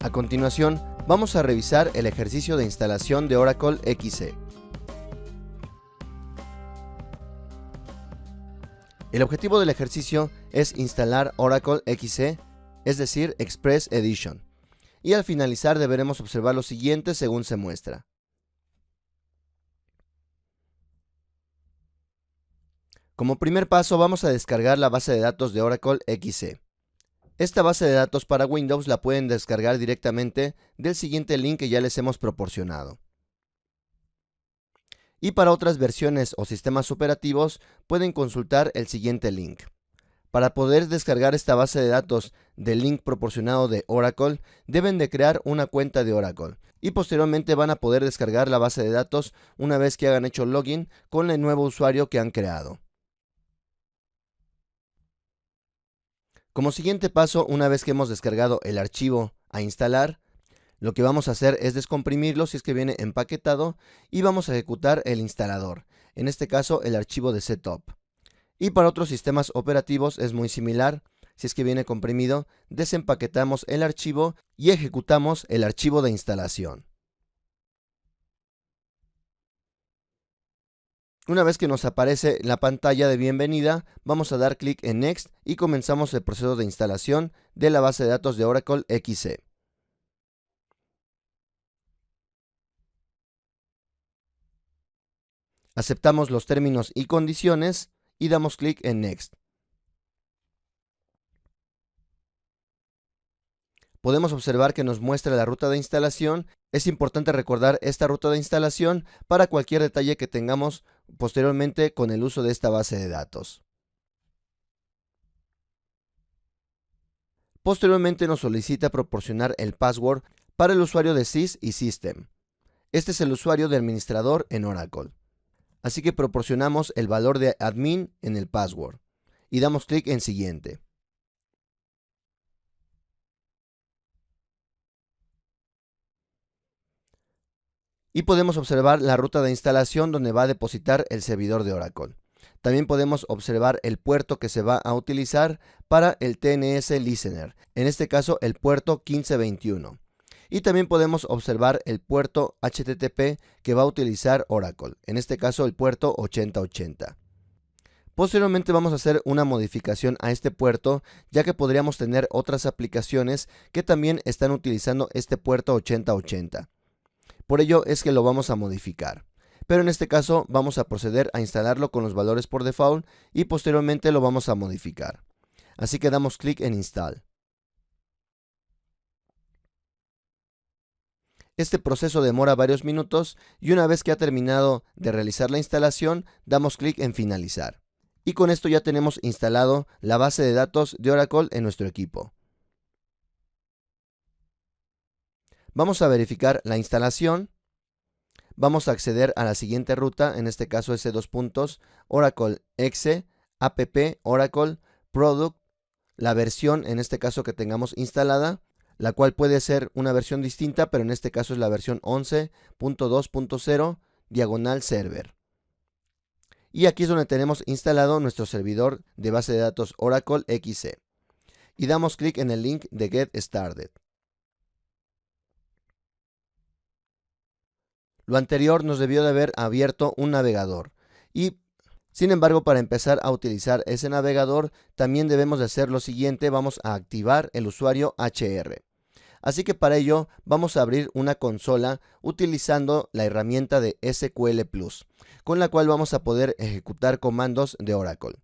A continuación, vamos a revisar el ejercicio de instalación de Oracle XC. El objetivo del ejercicio es instalar Oracle XC, es decir, Express Edition, y al finalizar deberemos observar lo siguiente según se muestra. Como primer paso vamos a descargar la base de datos de Oracle XC. Esta base de datos para Windows la pueden descargar directamente del siguiente link que ya les hemos proporcionado. Y para otras versiones o sistemas operativos pueden consultar el siguiente link. Para poder descargar esta base de datos del link proporcionado de Oracle, deben de crear una cuenta de Oracle y posteriormente van a poder descargar la base de datos una vez que hayan hecho login con el nuevo usuario que han creado. Como siguiente paso, una vez que hemos descargado el archivo a instalar, lo que vamos a hacer es descomprimirlo si es que viene empaquetado y vamos a ejecutar el instalador, en este caso el archivo de setup. Y para otros sistemas operativos es muy similar, si es que viene comprimido, desempaquetamos el archivo y ejecutamos el archivo de instalación. Una vez que nos aparece la pantalla de bienvenida, vamos a dar clic en Next y comenzamos el proceso de instalación de la base de datos de Oracle XC. Aceptamos los términos y condiciones y damos clic en Next. Podemos observar que nos muestra la ruta de instalación. Es importante recordar esta ruta de instalación para cualquier detalle que tengamos posteriormente con el uso de esta base de datos. Posteriormente nos solicita proporcionar el password para el usuario de Sys y System. Este es el usuario de administrador en Oracle. Así que proporcionamos el valor de admin en el password y damos clic en siguiente. Y podemos observar la ruta de instalación donde va a depositar el servidor de Oracle. También podemos observar el puerto que se va a utilizar para el TNS Listener, en este caso el puerto 1521. Y también podemos observar el puerto HTTP que va a utilizar Oracle, en este caso el puerto 8080. Posteriormente vamos a hacer una modificación a este puerto, ya que podríamos tener otras aplicaciones que también están utilizando este puerto 8080. Por ello es que lo vamos a modificar. Pero en este caso vamos a proceder a instalarlo con los valores por default y posteriormente lo vamos a modificar. Así que damos clic en Install. Este proceso demora varios minutos y una vez que ha terminado de realizar la instalación, damos clic en Finalizar. Y con esto ya tenemos instalado la base de datos de Oracle en nuestro equipo. Vamos a verificar la instalación. Vamos a acceder a la siguiente ruta, en este caso es Oracle XC, app Oracle Product, la versión en este caso que tengamos instalada, la cual puede ser una versión distinta, pero en este caso es la versión 11.2.0 diagonal server. Y aquí es donde tenemos instalado nuestro servidor de base de datos Oracle XC. Y damos clic en el link de Get Started. Lo anterior nos debió de haber abierto un navegador y sin embargo para empezar a utilizar ese navegador también debemos de hacer lo siguiente, vamos a activar el usuario HR. Así que para ello vamos a abrir una consola utilizando la herramienta de SQL Plus, con la cual vamos a poder ejecutar comandos de Oracle.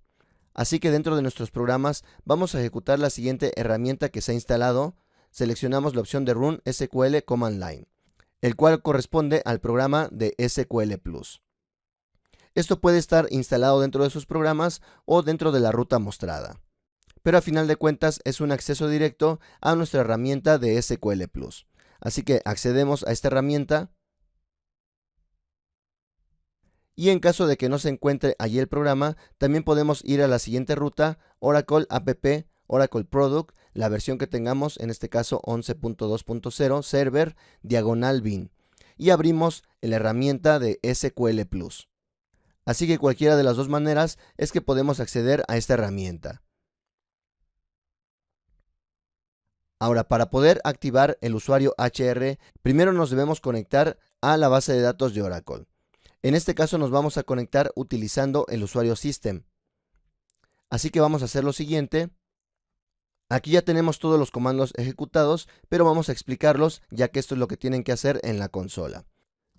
Así que dentro de nuestros programas vamos a ejecutar la siguiente herramienta que se ha instalado, seleccionamos la opción de Run SQL Command Line, el cual corresponde al programa de SQL Plus. Esto puede estar instalado dentro de sus programas o dentro de la ruta mostrada, pero a final de cuentas es un acceso directo a nuestra herramienta de SQL Plus. Así que accedemos a esta herramienta y en caso de que no se encuentre allí el programa, también podemos ir a la siguiente ruta, Oracle App Oracle Product, la versión que tengamos, en este caso 11.2.0 server diagonal bin, y abrimos la herramienta de SQL Plus. Así que cualquiera de las dos maneras es que podemos acceder a esta herramienta. Ahora, para poder activar el usuario HR, primero nos debemos conectar a la base de datos de Oracle. En este caso nos vamos a conectar utilizando el usuario System. Así que vamos a hacer lo siguiente. Aquí ya tenemos todos los comandos ejecutados, pero vamos a explicarlos ya que esto es lo que tienen que hacer en la consola.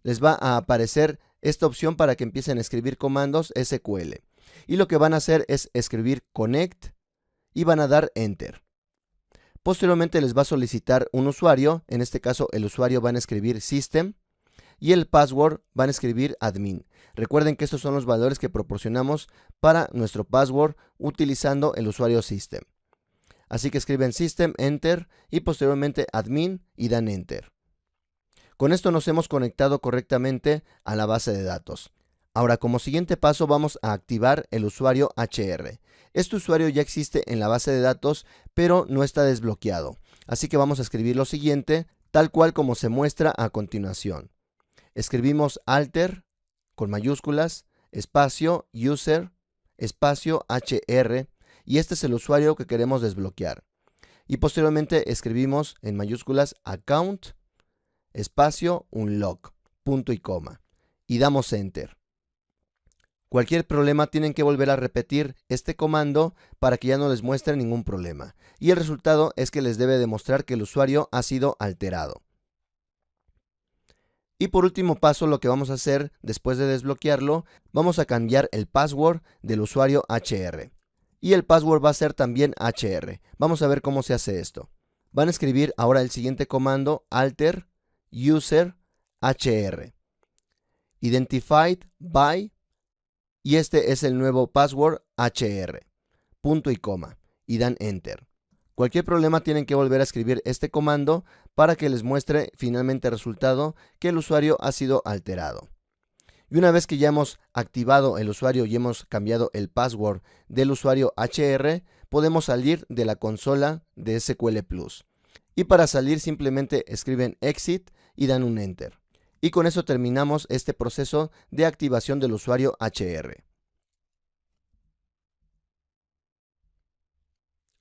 Les va a aparecer esta opción para que empiecen a escribir comandos SQL. Y lo que van a hacer es escribir connect y van a dar enter. Posteriormente les va a solicitar un usuario, en este caso el usuario van a escribir system y el password van a escribir admin. Recuerden que estos son los valores que proporcionamos para nuestro password utilizando el usuario system. Así que escriben system, enter y posteriormente admin y dan enter. Con esto nos hemos conectado correctamente a la base de datos. Ahora, como siguiente paso vamos a activar el usuario HR. Este usuario ya existe en la base de datos, pero no está desbloqueado. Así que vamos a escribir lo siguiente, tal cual como se muestra a continuación. Escribimos alter con mayúsculas, espacio, user, espacio, HR, y este es el usuario que queremos desbloquear. Y posteriormente escribimos en mayúsculas account, espacio, unlock, punto y coma, y damos enter. Cualquier problema tienen que volver a repetir este comando para que ya no les muestre ningún problema. Y el resultado es que les debe demostrar que el usuario ha sido alterado. Y por último paso, lo que vamos a hacer después de desbloquearlo, vamos a cambiar el password del usuario HR. Y el password va a ser también HR. Vamos a ver cómo se hace esto. Van a escribir ahora el siguiente comando, alter user HR. Identified by, y este es el nuevo password HR. Punto y coma. Y dan enter. Cualquier problema tienen que volver a escribir este comando para que les muestre finalmente el resultado que el usuario ha sido alterado. Y una vez que ya hemos activado el usuario y hemos cambiado el password del usuario HR, podemos salir de la consola de SQL Plus. Y para salir simplemente escriben exit y dan un enter. Y con eso terminamos este proceso de activación del usuario HR.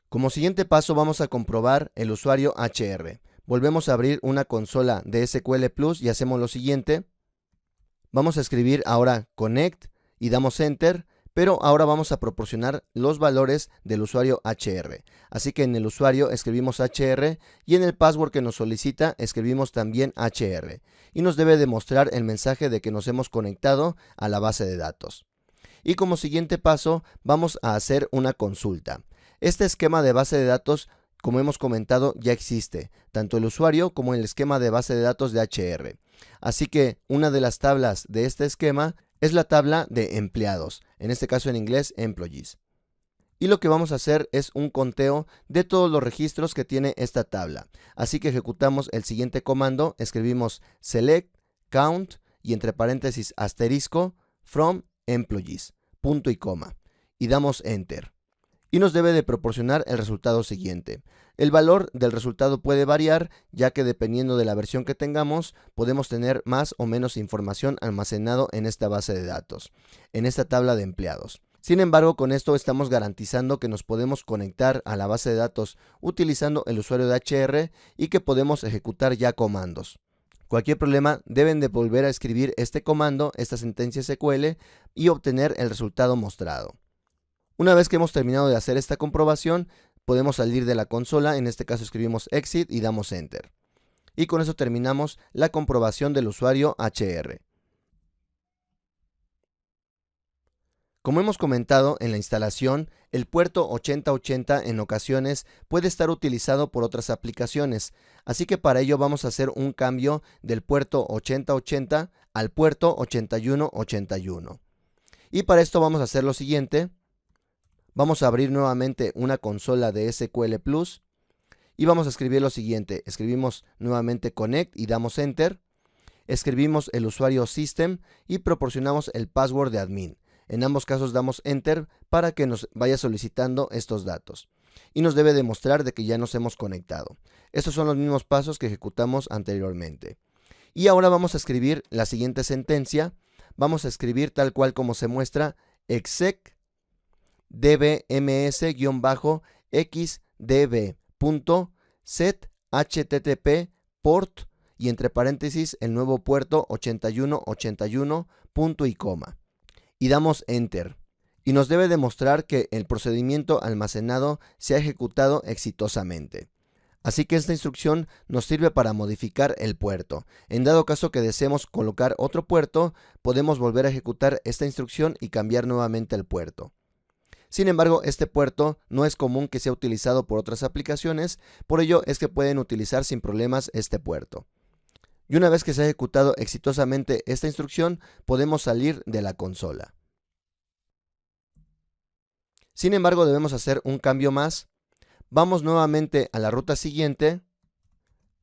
Como siguiente paso vamos a comprobar el usuario HR. Volvemos a abrir una consola de SQL Plus y hacemos lo siguiente. Vamos a escribir ahora connect y damos enter, pero ahora vamos a proporcionar los valores del usuario HR. Así que en el usuario escribimos HR y en el password que nos solicita escribimos también HR. Y nos debe demostrar el mensaje de que nos hemos conectado a la base de datos. Y como siguiente paso vamos a hacer una consulta. Este esquema de base de datos, como hemos comentado, ya existe, tanto el usuario como el esquema de base de datos de HR. Así que una de las tablas de este esquema es la tabla de empleados, en este caso en inglés employees. Y lo que vamos a hacer es un conteo de todos los registros que tiene esta tabla. Así que ejecutamos el siguiente comando, escribimos select, count y entre paréntesis asterisco from employees, punto y coma, y damos enter. Y nos debe de proporcionar el resultado siguiente. El valor del resultado puede variar, ya que dependiendo de la versión que tengamos, podemos tener más o menos información almacenado en esta base de datos, en esta tabla de empleados. Sin embargo, con esto estamos garantizando que nos podemos conectar a la base de datos utilizando el usuario de HR y que podemos ejecutar ya comandos. Cualquier problema deben de volver a escribir este comando, esta sentencia SQL y obtener el resultado mostrado. Una vez que hemos terminado de hacer esta comprobación, podemos salir de la consola, en este caso escribimos exit y damos enter. Y con eso terminamos la comprobación del usuario HR. Como hemos comentado en la instalación, el puerto 8080 en ocasiones puede estar utilizado por otras aplicaciones, así que para ello vamos a hacer un cambio del puerto 8080 al puerto 8181. Y para esto vamos a hacer lo siguiente. Vamos a abrir nuevamente una consola de SQL Plus y vamos a escribir lo siguiente. Escribimos nuevamente connect y damos enter. Escribimos el usuario system y proporcionamos el password de admin. En ambos casos damos enter para que nos vaya solicitando estos datos. Y nos debe demostrar de que ya nos hemos conectado. Estos son los mismos pasos que ejecutamos anteriormente. Y ahora vamos a escribir la siguiente sentencia. Vamos a escribir tal cual como se muestra exec dbms-xdb. set http port y entre paréntesis el nuevo puerto 8181 punto y coma. Y damos enter. Y nos debe demostrar que el procedimiento almacenado se ha ejecutado exitosamente. Así que esta instrucción nos sirve para modificar el puerto. En dado caso que deseemos colocar otro puerto, podemos volver a ejecutar esta instrucción y cambiar nuevamente el puerto. Sin embargo, este puerto no es común que sea utilizado por otras aplicaciones, por ello es que pueden utilizar sin problemas este puerto. Y una vez que se ha ejecutado exitosamente esta instrucción, podemos salir de la consola. Sin embargo, debemos hacer un cambio más. Vamos nuevamente a la ruta siguiente.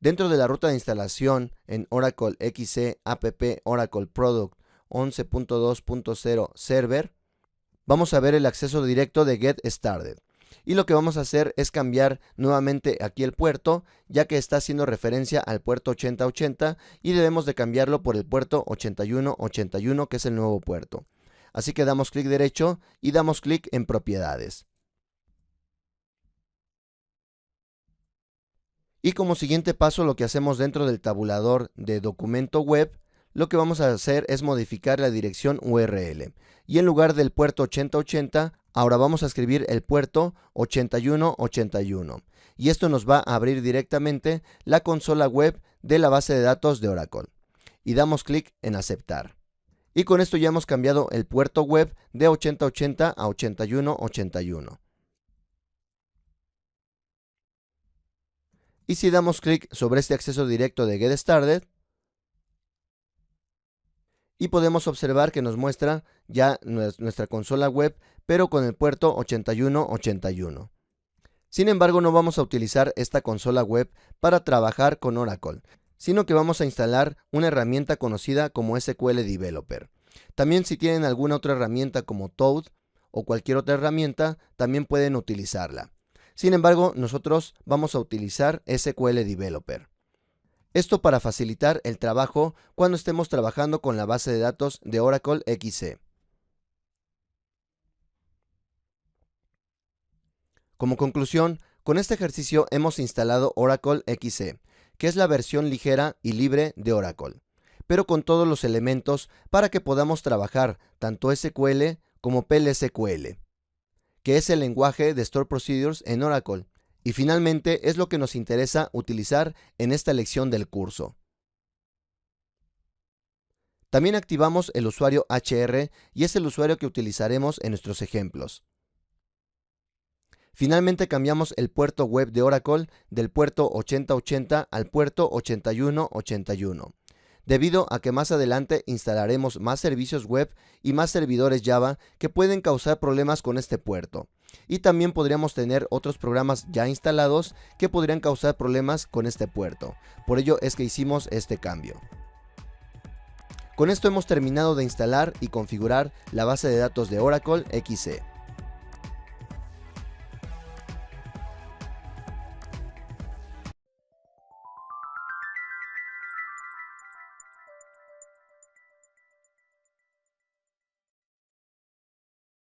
Dentro de la ruta de instalación en Oracle XC app Oracle Product 11.2.0 Server, vamos a ver el acceso directo de Get Started. Y lo que vamos a hacer es cambiar nuevamente aquí el puerto, ya que está haciendo referencia al puerto 8080 y debemos de cambiarlo por el puerto 8181, que es el nuevo puerto. Así que damos clic derecho y damos clic en propiedades. Y como siguiente paso, lo que hacemos dentro del tabulador de documento web, lo que vamos a hacer es modificar la dirección URL. Y en lugar del puerto 8080, ahora vamos a escribir el puerto 8181. Y esto nos va a abrir directamente la consola web de la base de datos de Oracle. Y damos clic en aceptar. Y con esto ya hemos cambiado el puerto web de 8080 a 8181. Y si damos clic sobre este acceso directo de Get Started, y podemos observar que nos muestra ya nuestra consola web, pero con el puerto 8181. Sin embargo, no vamos a utilizar esta consola web para trabajar con Oracle, sino que vamos a instalar una herramienta conocida como SQL Developer. También si tienen alguna otra herramienta como Toad o cualquier otra herramienta, también pueden utilizarla. Sin embargo, nosotros vamos a utilizar SQL Developer. Esto para facilitar el trabajo cuando estemos trabajando con la base de datos de Oracle XC. Como conclusión, con este ejercicio hemos instalado Oracle XC, que es la versión ligera y libre de Oracle, pero con todos los elementos para que podamos trabajar tanto SQL como PLSQL, que es el lenguaje de Store Procedures en Oracle. Y finalmente es lo que nos interesa utilizar en esta lección del curso. También activamos el usuario HR y es el usuario que utilizaremos en nuestros ejemplos. Finalmente cambiamos el puerto web de Oracle del puerto 8080 al puerto 8181, debido a que más adelante instalaremos más servicios web y más servidores Java que pueden causar problemas con este puerto. Y también podríamos tener otros programas ya instalados que podrían causar problemas con este puerto. Por ello es que hicimos este cambio. Con esto hemos terminado de instalar y configurar la base de datos de Oracle XC.